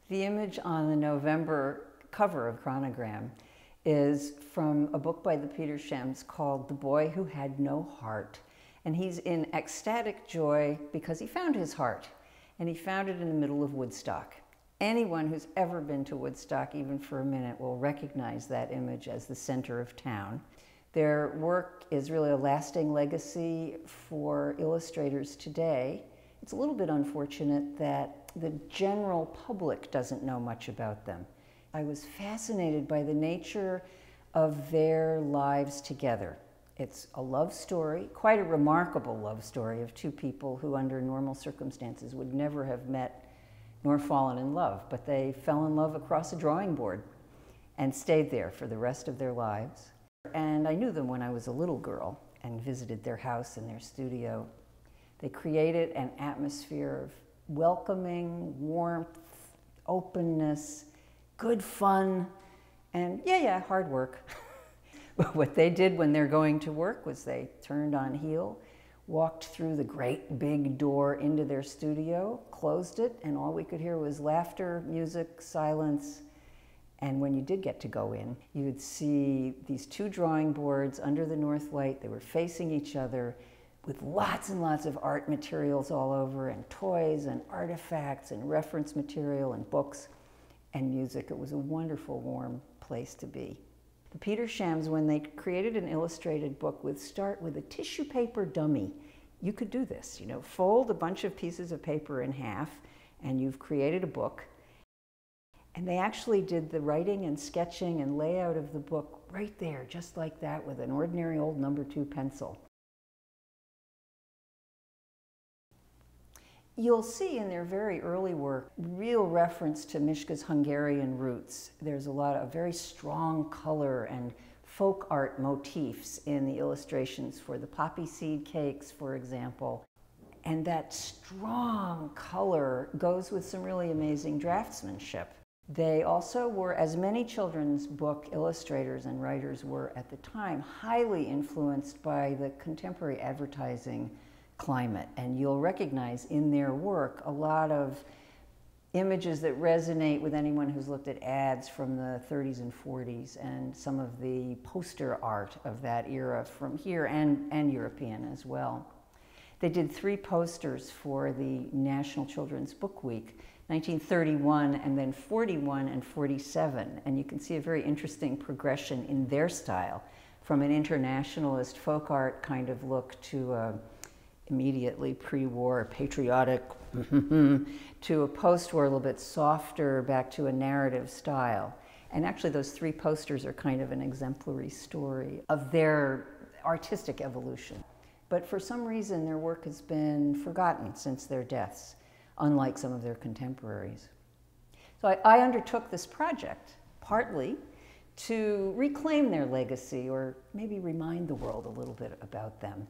The image on the November cover of Chronogram is from a book by the Petershams called The Boy Who Had No Heart. And he's in ecstatic joy because he found his heart, and he found it in the middle of Woodstock. Anyone who's ever been to Woodstock, even for a minute, will recognize that image as the center of town. Their work is really a lasting legacy for illustrators today. It's a little bit unfortunate that the general public doesn't know much about them. I was fascinated by the nature of their lives together. It's a love story, quite a remarkable love story of two people who under normal circumstances would never have met nor fallen in love, but they fell in love across a drawing board and stayed there for the rest of their lives. And I knew them when I was a little girl and visited their house and their studio. They created an atmosphere of welcoming, warmth, openness, good fun, and hard work. But what they did when they're going to work was they turned on heel, walked through the great big door into their studio, closed it, and all we could hear was laughter, music, silence. And when you did get to go in, you would see these two drawing boards under the north light. They were facing each other with lots and lots of art materials all over, and toys and artifacts and reference material and books and music. It was a wonderful, warm place to be. The Petershams, when they created an illustrated book, would start with a tissue paper dummy. You could do this, fold a bunch of pieces of paper in half, and you've created a book. And they actually did the writing and sketching and layout of the book right there, just like that, with an ordinary old No. 2 pencil. You'll see in their very early work real reference to Miska's Hungarian roots. There's a lot of very strong color and folk art motifs in the illustrations for the poppy seed cakes, for example. And that strong color goes with some really amazing draftsmanship. They also were, as many children's book illustrators and writers were at the time, highly influenced by the contemporary advertising climate. And you'll recognize in their work a lot of images that resonate with anyone who's looked at ads from the 30s and 40s, and some of the poster art of that era from here and European as well. They did 3 posters for the National Children's Book Week, 1931 and then 41 and 47. And you can see a very interesting progression in their style from an internationalist folk art kind of look to immediately pre-war patriotic to a post-war a little bit softer back to a narrative style. And actually those 3 posters are kind of an exemplary story of their artistic evolution. But for some reason their work has been forgotten since their deaths, unlike some of their contemporaries. So I undertook this project partly to reclaim their legacy, or maybe remind the world a little bit about them.